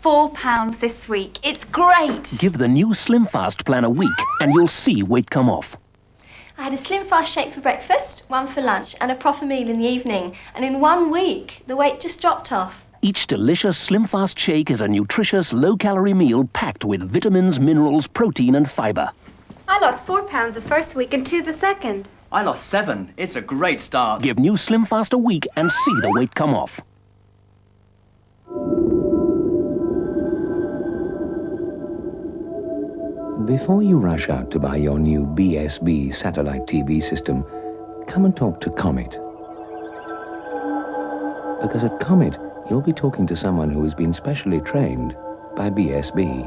£4 this week. It's great. Give the new Slim Fast plan a week and you'll see weight come off. I had a Slim Fast shake for breakfast, one for lunch and a proper meal in the evening. And in 1 week, the weight just dropped off. Each delicious Slim Fast shake is a nutritious, low-calorie meal packed with vitamins, minerals, protein and fibre. I lost £4 the first week and 2 the second. I lost 7. It's a great start. Give new Slim Fast a week and see the weight come off. Before you rush out to buy your new BSB satellite TV system, come and talk to Comet. Because at Comet, you'll be talking to someone who has been specially trained by BSB.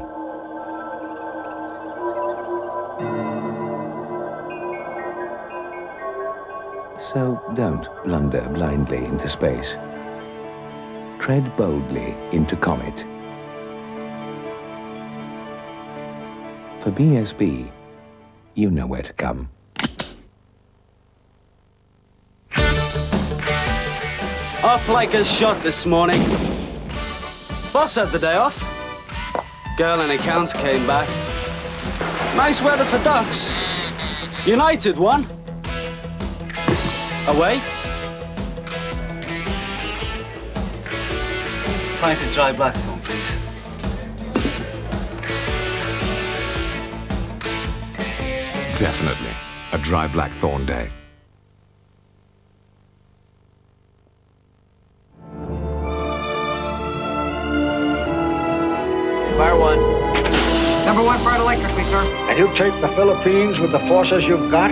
So don't blunder blindly into space. Tread boldly into Comet. For BSB, you know where to come. Off like a shot this morning. Boss had the day off. Girl in accounts came back. Nice weather for ducks. United won. Away. Pint of dry blackthorn, please. Definitely a dry blackthorn day. Fire 1. Number 1, fired electrically, sir. And you take the Philippines with the forces you've got?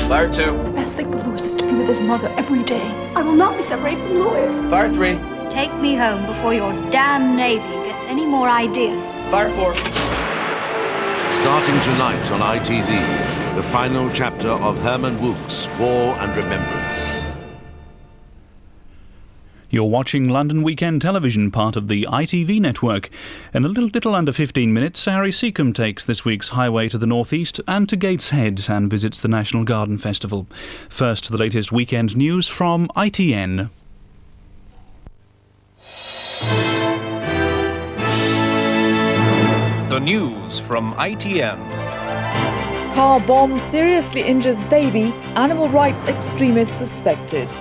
Fire 2. The best thing for Louis is to be with his mother every day. I will not be separated from Louis. Fire 3. Take me home before your damn Navy gets any more ideas. Fire 4. Starting tonight on ITV, the final chapter of Herman Wouk's War and Remembrance. You're watching London Weekend Television, part of the ITV network. In a little under 15 minutes, Harry Seacombe takes this week's highway to the northeast and to Gateshead and visits the National Garden Festival. First, the latest weekend news from ITN. The news from ITN. Car bomb seriously injures baby, animal rights extremists suspected.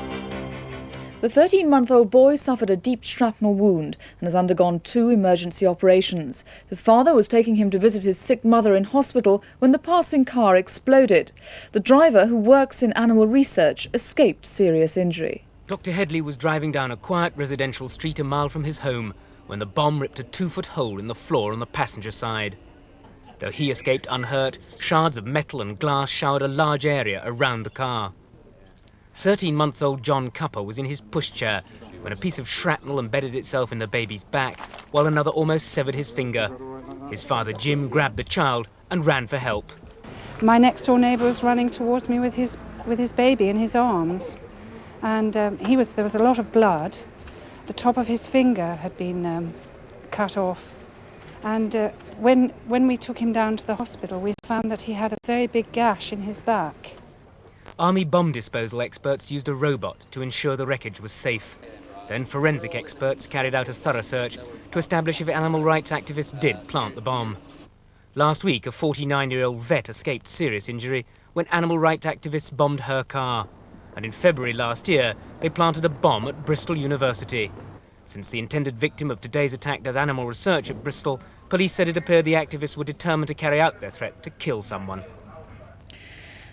The 13-month-old boy suffered a deep shrapnel wound and has undergone 2 emergency operations. His father was taking him to visit his sick mother in hospital when the passing car exploded. The driver, who works in animal research, escaped serious injury. Dr. Headley was driving down a quiet residential street a mile from his home when the bomb ripped a 2-foot hole in the floor on the passenger side. Though he escaped unhurt, shards of metal and glass showered a large area around the car. 13-month-old John Cupper was in his pushchair when a piece of shrapnel embedded itself in the baby's back, while another almost severed his finger. His father, Jim, grabbed the child and ran for help. My next-door neighbour was running towards me with his baby in his arms, and there was a lot of blood. The top of his finger had been cut off, and when we took him down to the hospital, we found that he had a very big gash in his back. Army bomb disposal experts used a robot to ensure the wreckage was safe. Then forensic experts carried out a thorough search to establish if animal rights activists did plant the bomb. Last week, a 49-year-old vet escaped serious injury when animal rights activists bombed her car. And in February last year, they planted a bomb at Bristol University. Since the intended victim of today's attack does animal research at Bristol, police said it appeared the activists were determined to carry out their threat to kill someone.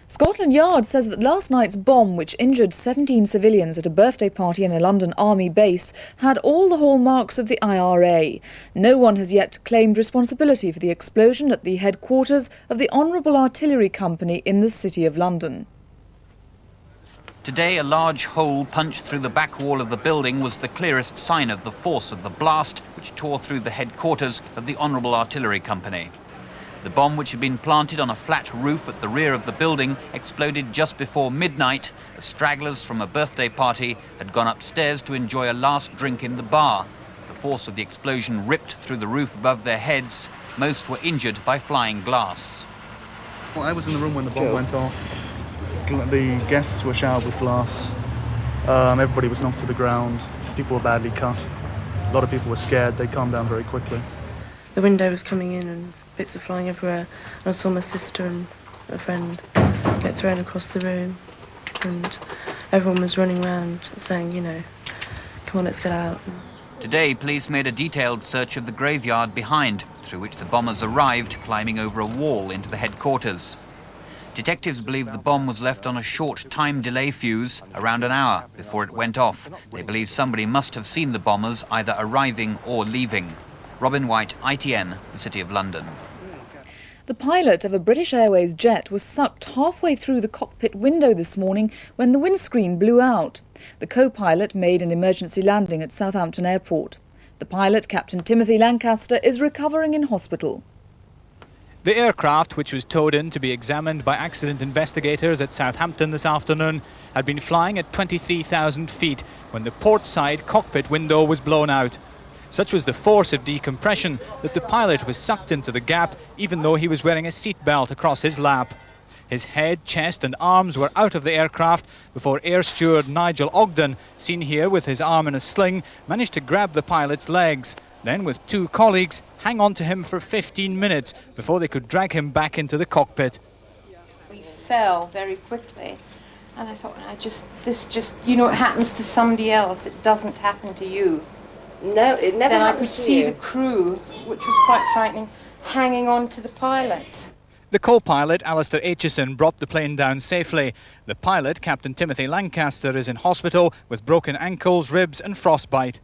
Scotland Yard says that last night's bomb, which injured 17 civilians at a birthday party in a London Army base, had all the hallmarks of the IRA. No one has yet claimed responsibility for the explosion at the headquarters of the Honourable Artillery Company in the City of London. Today, a large hole punched through the back wall of the building was the clearest sign of the force of the blast, which tore through the headquarters of the Honourable Artillery Company. The bomb, which had been planted on a flat roof at the rear of the building, exploded just before midnight as stragglers from a birthday party had gone upstairs to enjoy a last drink in the bar. The force of the explosion ripped through the roof above their heads. Most were injured by flying glass. Well, I was in the room when the bomb went off. The guests were showered with glass. Everybody was knocked to the ground. People were badly cut. A lot of people were scared. They calmed down very quickly. The window was coming in and bits were flying everywhere. And I saw my sister and a friend get thrown across the room. And everyone was running around saying, you know, come on, let's get out. Today, police made a detailed search of the graveyard behind, through which the bombers arrived, climbing over a wall into the headquarters. Detectives believe the bomb was left on a short time delay fuse, around an hour before it went off. They believe somebody must have seen the bombers either arriving or leaving. Robin White, ITN, the City of London. The pilot of a British Airways jet was sucked halfway through the cockpit window this morning when the windscreen blew out. The co-pilot made an emergency landing at Southampton Airport. The pilot, Captain Timothy Lancaster, is recovering in hospital. The aircraft, which was towed in to be examined by accident investigators at Southampton this afternoon, had been flying at 23,000 feet when the port side cockpit window was blown out. Such was the force of decompression that the pilot was sucked into the gap even though he was wearing a seatbelt across his lap. His head, chest and arms were out of the aircraft before Air Steward Nigel Ogden, seen here with his arm in a sling, managed to grab the pilot's legs. Then, with two colleagues, hang on to him for 15 minutes before they could drag him back into the cockpit. We fell very quickly. And I thought, you know, it happens to somebody else. It doesn't happen to you. No, it never then happens to you. I could see the crew, which was quite frightening, hanging on to the pilot. The co-pilot, Alistair Aitchison, brought the plane down safely. The pilot, Captain Timothy Lancaster, is in hospital with broken ankles, ribs and frostbite.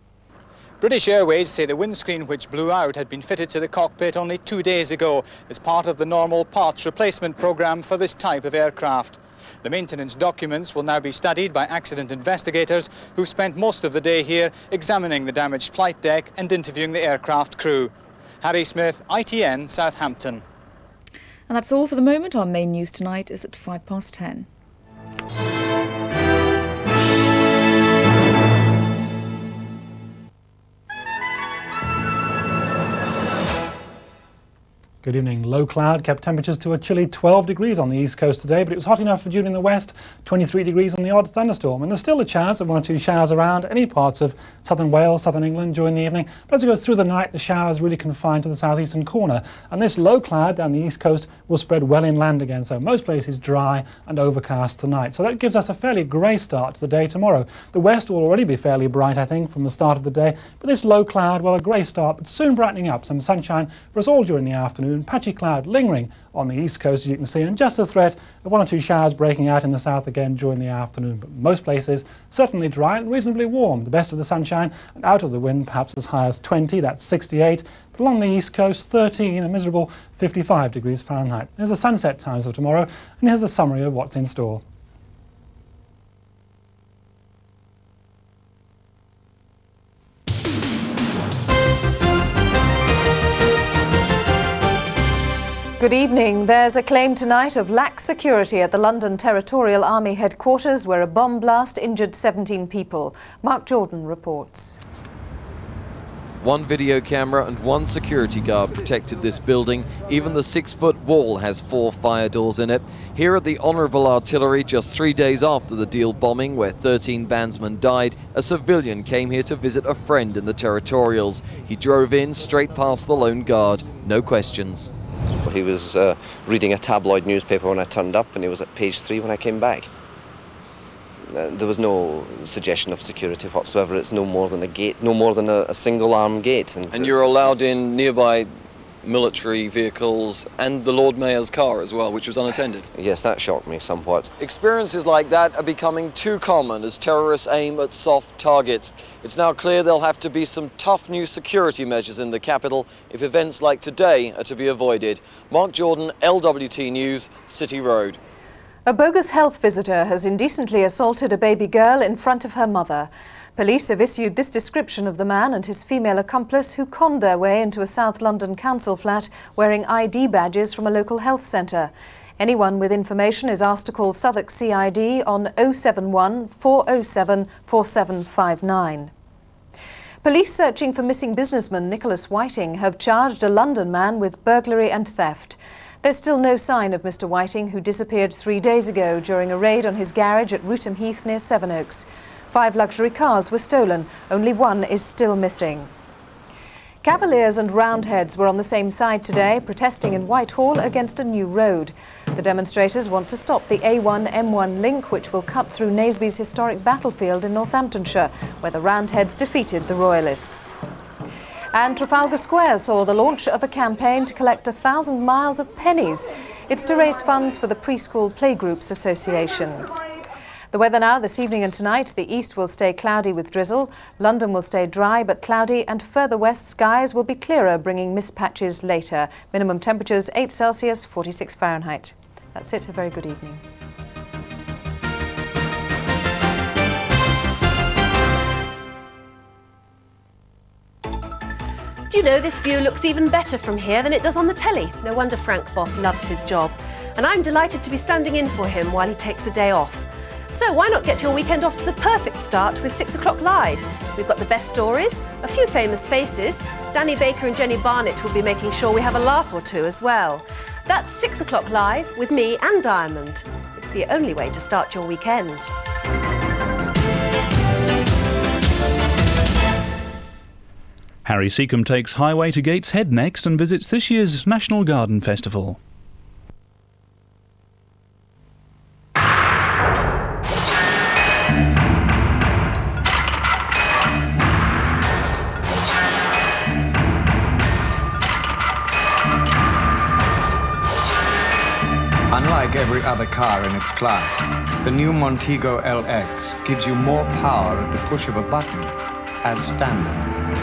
British Airways say the windscreen which blew out had been fitted to the cockpit only 2 days ago as part of the normal parts replacement programme for this type of aircraft. The maintenance documents will now be studied by accident investigators who've spent most of the day here examining the damaged flight deck and interviewing the aircraft crew. Harry Smith, ITN, Southampton. And that's all for the moment. Our main news tonight is at 10:05. Good evening. Low cloud kept temperatures to a chilly 12 degrees on the east coast today, but it was hot enough for June in the west, 23 degrees on the odd thunderstorm. And there's still a chance of 1 or 2 showers around any parts of southern Wales, southern England during the evening. But as we go through the night, the showers really confined to the southeastern corner. And this low cloud down the east coast will spread well inland again. So most places dry and overcast tonight. So that gives us a fairly grey start to the day tomorrow. The west will already be fairly bright, I think, from the start of the day. But this low cloud, well, a grey start, but soon brightening up. Some sunshine for us all during the afternoon. Patchy cloud lingering on the east coast, as you can see, and just a threat of 1 or 2 showers breaking out in the south again during the afternoon. But most places certainly dry and reasonably warm. The best of the sunshine and out of the wind, perhaps as high as 20, that's 68. But along the east coast, 13, a miserable 55 degrees Fahrenheit. Here's the sunset times for tomorrow, and here's a summary of what's in store. Good evening. There's a claim tonight of lax security at the London Territorial Army headquarters where a bomb blast injured 17 people. Mark Jordan reports. 1 video camera and 1 security guard protected this building. Even the 6-foot wall has 4 fire doors in it. Here at the Honourable Artillery, just 3 days after the Deal bombing, where 13 bandsmen died, a civilian came here to visit a friend in the Territorials. He drove in straight past the lone guard, no questions. He was reading a tabloid newspaper when I turned up, and he was at page 3 when I came back. There was no suggestion of security whatsoever. It's no more than a gate, no more than a single arm gate. And you're allowed in nearby military vehicles and the Lord Mayor's car as well, which was unattended. Yes, that shocked me somewhat. Experiences like that are becoming too common as terrorists aim at soft targets. It's now clear there'll have to be some tough new security measures in the capital if events like today are to be avoided. Mark Jordan, LWT News, City Road. A bogus health visitor has indecently assaulted a baby girl in front of her mother. Police have issued this description of the man and his female accomplice who conned their way into a South London council flat wearing ID badges from a local health centre. Anyone with information is asked to call Southwark CID on 071 407 4759. Police searching for missing businessman Nicholas Whiting have charged a London man with burglary and theft. There's still no sign of Mr Whiting, who disappeared 3 days ago during a raid on his garage at Rootham Heath near Sevenoaks. 5 luxury cars were stolen. Only 1 is still missing. Cavaliers and Roundheads were on the same side today, protesting in Whitehall against a new road. The demonstrators want to stop the A1-M1 link, which will cut through Nasby's historic battlefield in Northamptonshire, where the Roundheads defeated the Royalists. And Trafalgar Square saw the launch of a campaign to collect 1,000 miles of pennies. It's to raise funds for the Preschool Playgroups Association. The weather now, this evening and tonight, the east will stay cloudy with drizzle, London will stay dry but cloudy, and further west skies will be clearer, bringing mist patches later. Minimum temperatures 8 Celsius, 46 Fahrenheit. That's it, a very good evening. Do you know this view looks even better from here than it does on the telly? No wonder Frank Boff loves his job. And I'm delighted to be standing in for him while he takes a day off. So why not get your weekend off to the perfect start with 6 o'clock live? We've got the best stories, a few famous faces. Danny Baker and Jenny Barnett will be making sure we have a laugh or two as well. That's 6 o'clock live with me and Diamond. It's the only way to start your weekend. Harry Seacombe takes Highway to Gateshead next and visits this year's National Garden Festival. Unlike every other car in its class, the new Montego LX gives you more power at the push of a button, as standard.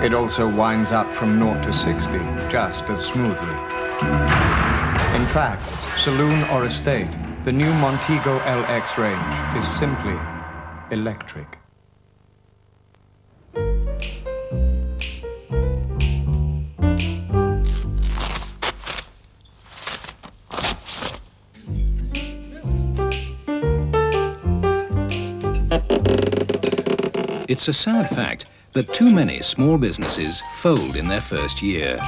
It also winds up from 0 to 60 just as smoothly. In fact, saloon or estate, the new Montego LX range is simply electric. It's a sad fact that too many small businesses fold in their first year.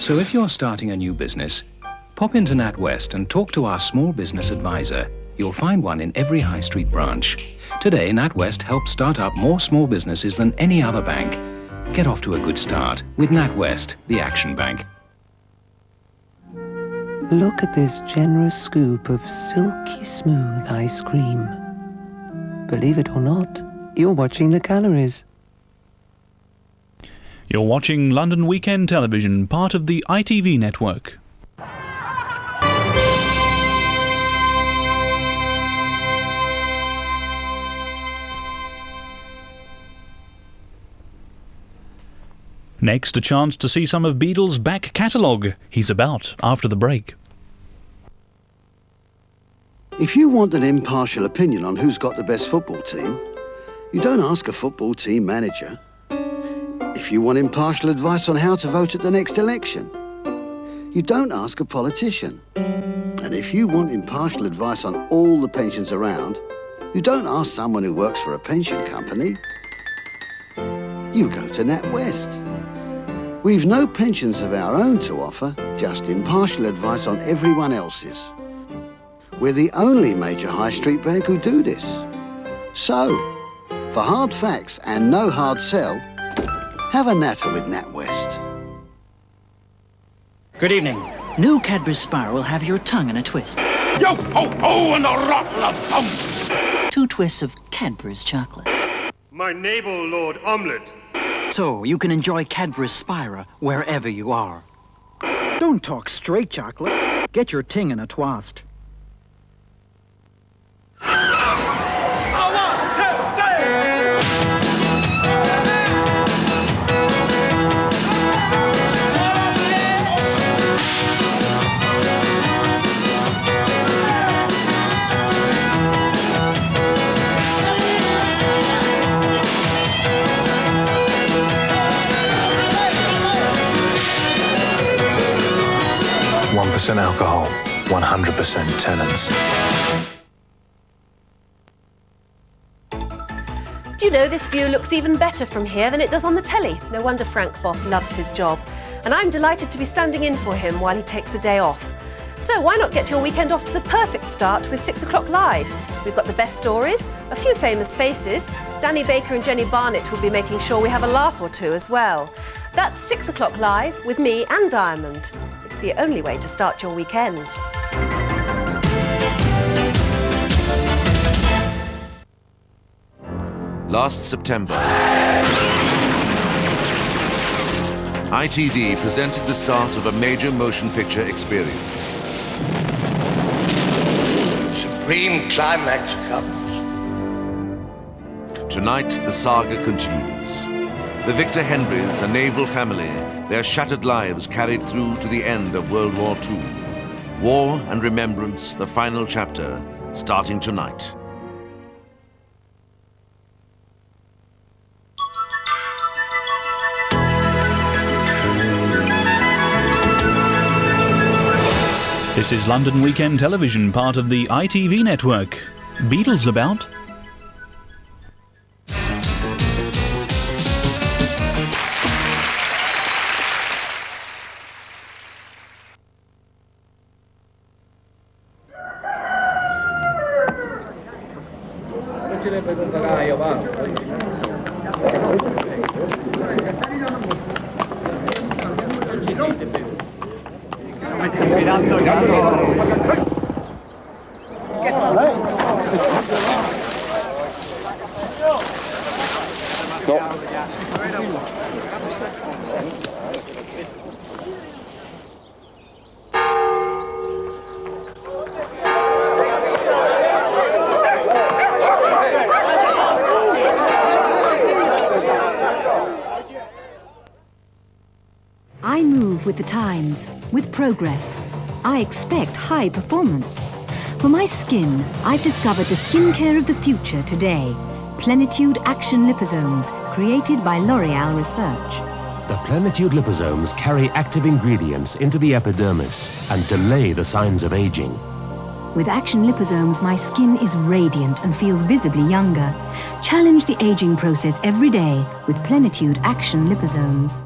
So if you're starting a new business, pop into NatWest and talk to our small business advisor. You'll find one in every high street branch. Today, NatWest helps start up more small businesses than any other bank. Get off to a good start with NatWest, the Action Bank. Look at this generous scoop of silky smooth ice cream. Believe it or not, you're watching the calories. You're watching London Weekend Television, part of the ITV network. Next, a chance to see some of Beadle's back catalogue. He's about after the break. If you want an impartial opinion on who's got the best football team, you don't ask a football team manager. If you want impartial advice on how to vote at the next election, you don't ask a politician. And if you want impartial advice on all the pensions around, you don't ask someone who works for a pension company. You go to NatWest. We've no pensions of our own to offer, just impartial advice on everyone else's. We're the only major high street bank who do this. So, for hard facts and no hard sell, have a natter with NatWest. Good evening. New Cadbury Spire will have your tongue in a twist. Yo, ho, ho, and a rattle of thump. 2 twists of Cadbury's chocolate. My navel, Lord Omelette. So you can enjoy Cadbury Spira wherever you are. Don't talk straight chocolate. Get your ting in a twast. % alcohol, 100% tenants. Do you know this view looks even better from here than it does on the telly? No wonder Frank Boff loves his job. And I'm delighted to be standing in for him while he takes a day off. So why not get your weekend off to the perfect start with 6 o'clock live? We've got the best stories, a few famous faces. Danny Baker and Jenny Barnett will be making sure we have a laugh or two as well. That's 6 o'clock live with me and Diamond. It's the only way to start your weekend. Last September, ITV presented the start of a major motion picture experience. Supreme climax comes. Tonight, the saga continues. The Victor Henrys, a naval family, their shattered lives carried through to the end of World War II. War and Remembrance, the final chapter, starting tonight. This is London Weekend Television, part of the ITV network. Beadle's about. I move with the times, with progress. I expect high performance. For my skin, I've discovered the skincare of the future today. Plenitude Action Liposomes, created by L'Oreal Research. The Plenitude liposomes carry active ingredients into the epidermis and delay the signs of aging. With Action Liposomes, my skin is radiant and feels visibly younger. Challenge the aging process every day with Plenitude Action Liposomes.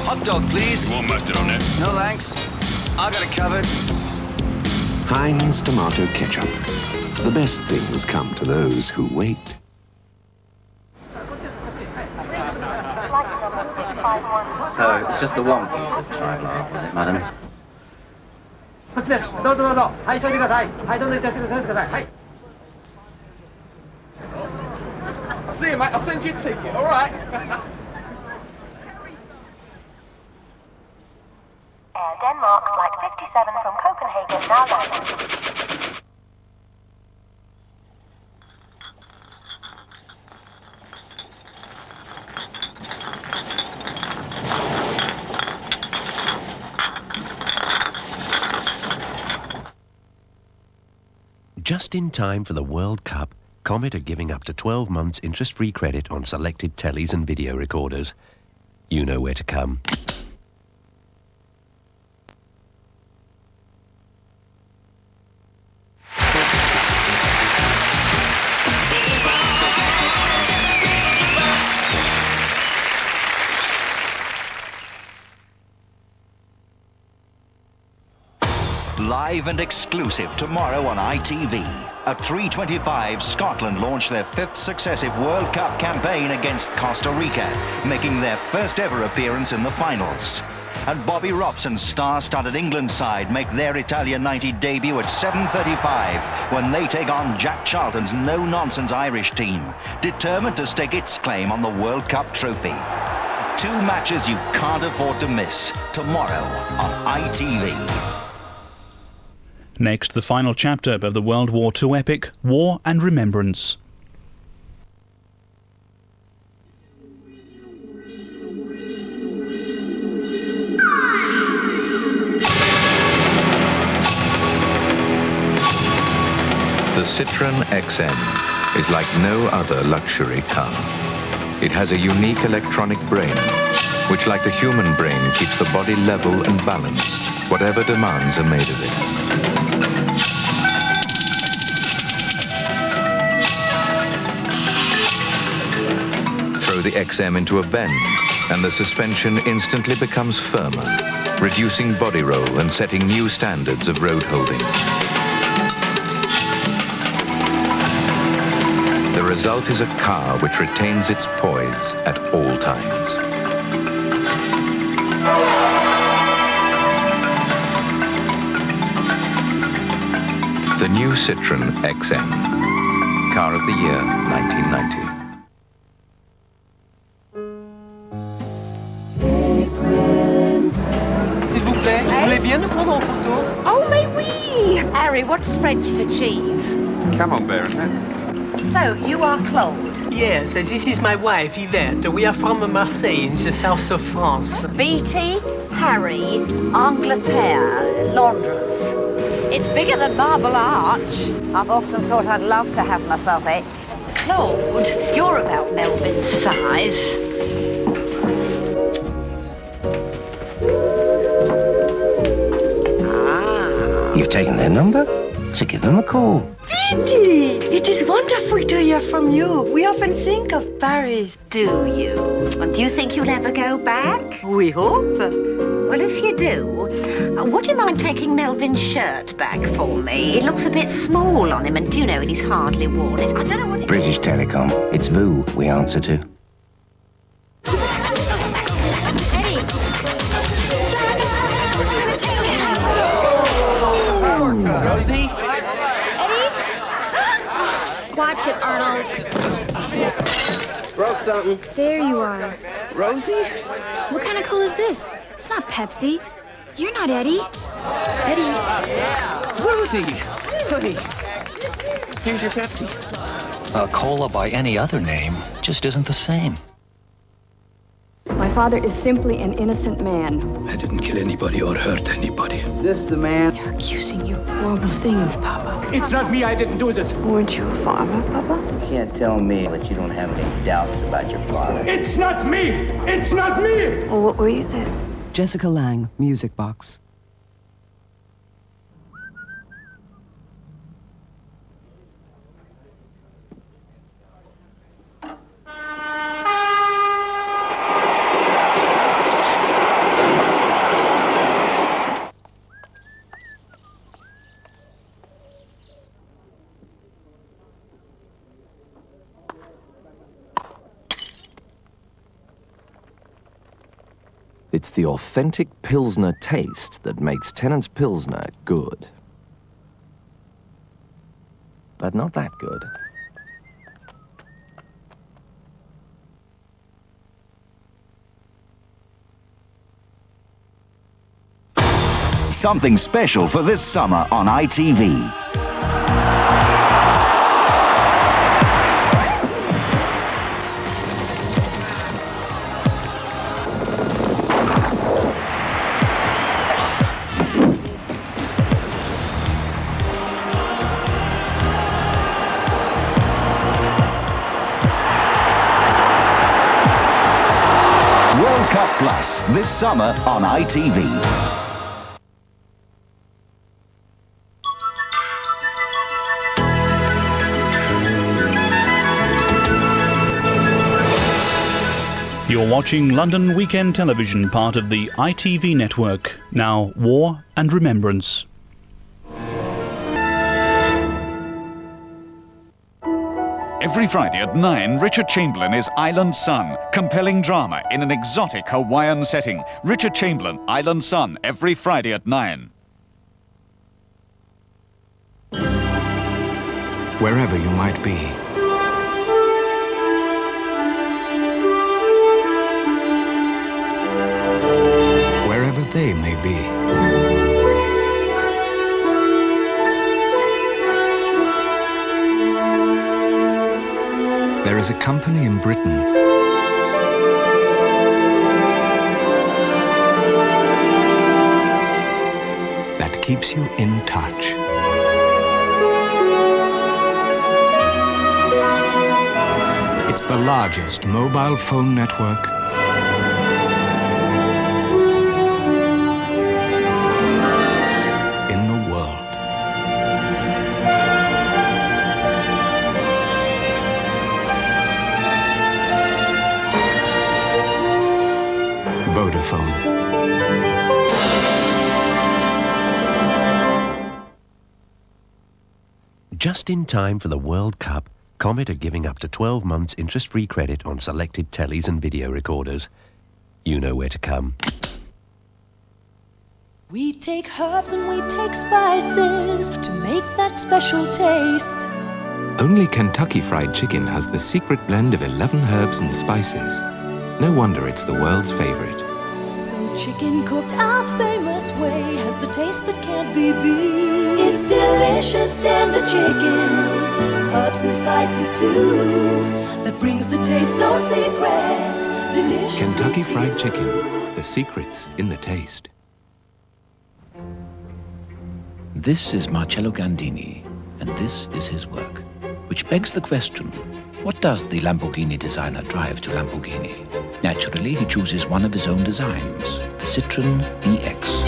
Hot dog, please. More mustard on it. No, thanks. I got it covered. Heinz tomato ketchup. The best things come to those who wait. So, it's just the one piece of trimark, was it, madam? こっちです。どうぞどうぞ。はい、急いでください。はい、どんどん行ってください。はい。I'll see you, mate. I'll send you a ticket, all right? Air Denmark Flight 57 from Copenhagen now landing. Just in time for the World Cup, Comet are giving up to 12 months interest-free credit on selected tellies and video recorders. You know where to come. Live and exclusive tomorrow on ITV. At 3:25, Scotland launched their 5th successive World Cup campaign against Costa Rica, making their first ever appearance in the finals. And Bobby Robson's star-studded England side make their Italia 90 debut at 7:35 when they take on Jack Charlton's no-nonsense Irish team, determined to stake its claim on the World Cup trophy. 2 matches you can't afford to miss tomorrow on ITV. Next, the final chapter of the World War II epic, War and Remembrance. The Citroën XM is like no other luxury car. It has a unique electronic brain, which, like the human brain, keeps the body level and balanced, whatever demands are made of it. Throw the XM into a bend, and the suspension instantly becomes firmer, reducing body roll and setting new standards of road holding. The result is a car which retains its poise at all times. The new Citroën XM. Car of the Year 1990. S'il vous plaît, vous voulez bien nous prendre en photo? Oh, mais oui! Harry, what's French for cheese? Camembert. So, you are Claude? Yes, this is my wife, Yvette. We are from Marseille, in the south of France. BT, Harry, Angleterre, Londres. It's bigger than Marble Arch. I've often thought I'd love to have myself etched. Claude, you're about Melvin's size. You've taken their number, so give them a call. Betty, it is wonderful to hear from you. We often think of Paris. Do you? And do you think you'll ever go back? We hope. Well, if you do, would you mind taking Melvin's shirt back for me? It looks a bit small on him, and do you know, he's hardly worn it. I don't know what it... British Telecom. It's VU we answer to. Rosie? Watch it, Arnold. Broke something. There you are. Rosie? What kind of cola is this? It's not Pepsi. You're not Eddie. Eddie. Rosie! Honey, here's your Pepsi. A cola by any other name just isn't the same. My father is simply an innocent man. I didn't kill anybody or hurt anybody. Is this the man? They're accusing you of horrible things, Papa. It's not me, I didn't do this. Weren't you a farmer, Papa? You can't tell me that you don't have any doubts about your father. It's not me! It's not me! Well, what were you then? Jessica Lange, Music Box. It's the authentic Pilsner taste that makes Tennant's Pilsner good. But not that good. Something special for this summer on ITV. World Cup Plus, this summer on ITV. You're watching London Weekend Television, part of the ITV network. Now, War and Remembrance. Every Friday at 9, Richard Chamberlain is Island Sun. Compelling drama in an exotic Hawaiian setting. Richard Chamberlain, Island Sun, every Friday at 9. Wherever you might be. Wherever they may be. There is a company in Britain that keeps you in touch. It's the largest mobile phone network in the world. Vodafone. Just in time for the World Cup, Comet are giving up to 12 months interest-free credit on selected tellies and video recorders. You know where to come. We take herbs and we take spices to make that special taste. Only Kentucky Fried Chicken has the secret blend of 11 herbs and spices. No wonder it's the world's favorite. So chicken cooked our famous way has the taste that can't be beat. It's delicious tender chicken, herbs and spices too, that brings the taste so secret. Delicious Kentucky Fried Chicken, the secret's in the taste. This is Marcello Gandini, and this is his work, which begs the question, what does the Lamborghini designer drive to Lamborghini? Naturally, he chooses one of his own designs, the Citroën BX.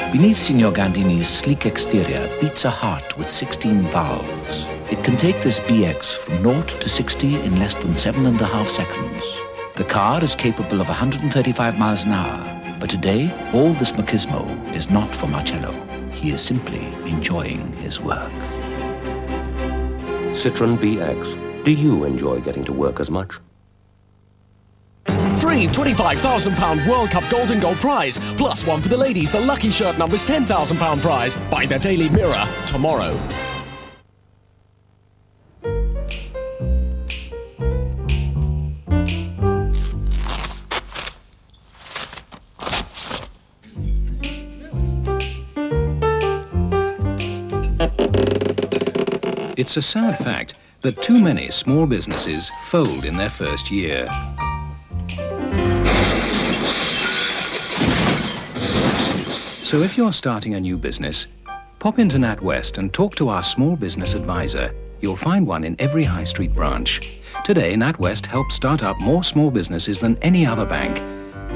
Beneath Signor Gandini's sleek exterior beats a heart with 16 valves. It can take this BX from 0 to 60 in less than 7.5 seconds. The car is capable of 135 miles an hour, but today, all this machismo is not for Marcello. He is simply enjoying his work. Citroën BX. Do you enjoy getting to work as much? Free £25,000 World Cup Golden Goal prize, plus one for the ladies, the lucky shirt numbers £10,000 prize. Buy the Daily Mirror tomorrow. It's a sad fact that too many small businesses fold in their first year. So if you're starting a new business, pop into NatWest and talk to our small business advisor. You'll find one in every high street branch. Today, NatWest helps start up more small businesses than any other bank.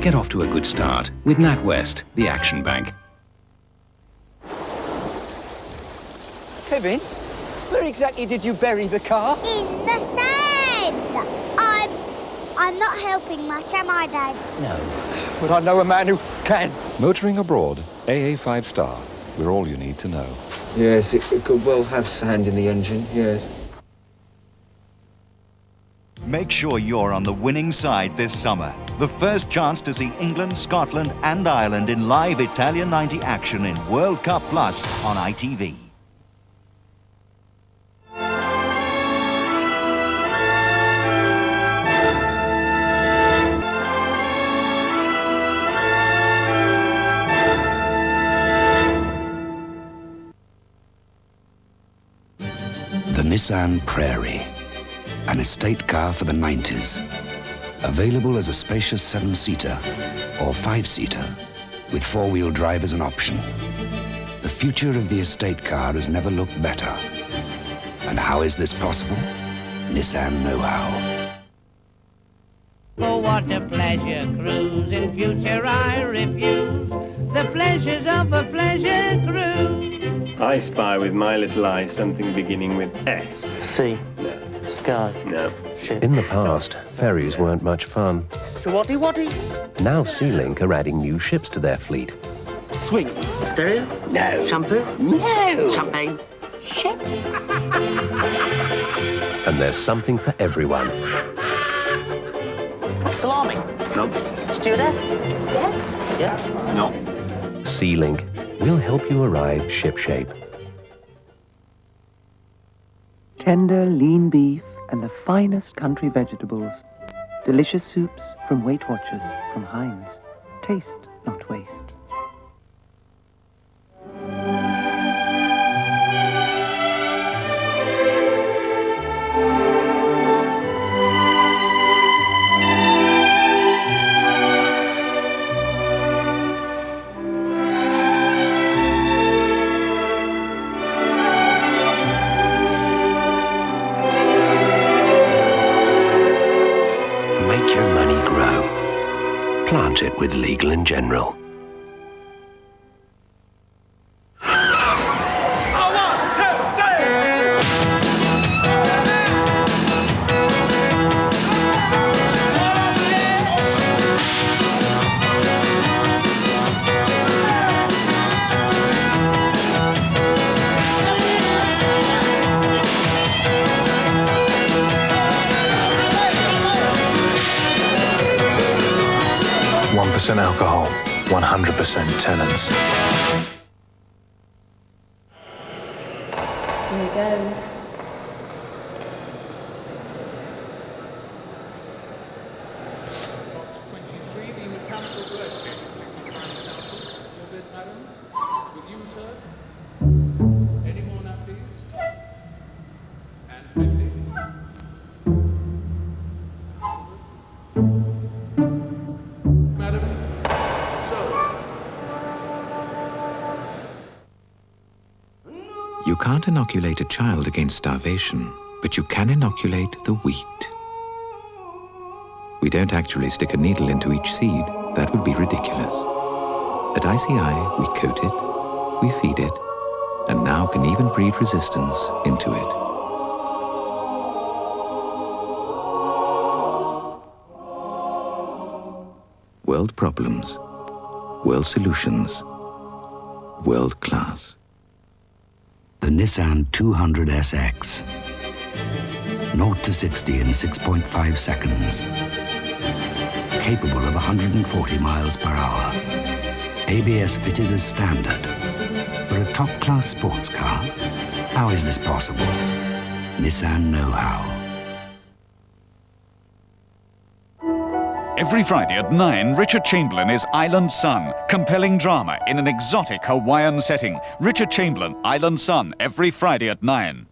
Get off to a good start with NatWest, the Action Bank. Kevin, where exactly did you bury the car? In the sand. I'm not helping much, am I, Dad? No. But I know a man who can. Motoring abroad, AA 5-star. We're all you need to know. Yes, it could well have sand in the engine, yes. Make sure you're on the winning side this summer. The first chance to see England, Scotland and Ireland in live Italia 90 action in World Cup Plus on ITV. The Nissan Prairie, an estate car for the 90s. Available as a spacious 7-seater or 5-seater with 4-wheel drive as an option. The future of the estate car has never looked better. And how is this possible? Nissan know-how. Oh, what a pleasure cruise, in future I refuse the pleasures of a pleasure cruise. I spy with my little eye something beginning with S. Sea. No. Sky. No. Ship. In the past, ferries weren't much fun. Waddy. Now Sea-Link are adding new ships to their fleet. Swing. Stereo. No. Shampoo. No. Champagne. Ship. And there's something for everyone. Salami. No. Stewardess. Yes. Yeah. No. Sea-Link will help you arrive shipshape. Tender, lean beef and the finest country vegetables. Delicious soups from Weight Watchers from Heinz. Taste, not waste. get with Legal & General. Alcohol, 100% tenants. Here goes. You can't inoculate a child against starvation, but you can inoculate the wheat. We don't actually stick a needle into each seed. That would be ridiculous. At ICI, we coat it, we feed it, and now can even breed resistance into it. World problems, world solutions, world class. The Nissan 200 SX. 0 to 60 in 6.5 seconds. Capable of 140 miles per hour. ABS fitted as standard. For a top-class sports car, how is this possible? Nissan know-how. Every Friday at 9, Richard Chamberlain is Island Sun. Compelling drama in an exotic Hawaiian setting. Richard Chamberlain, Island Sun, every Friday at 9.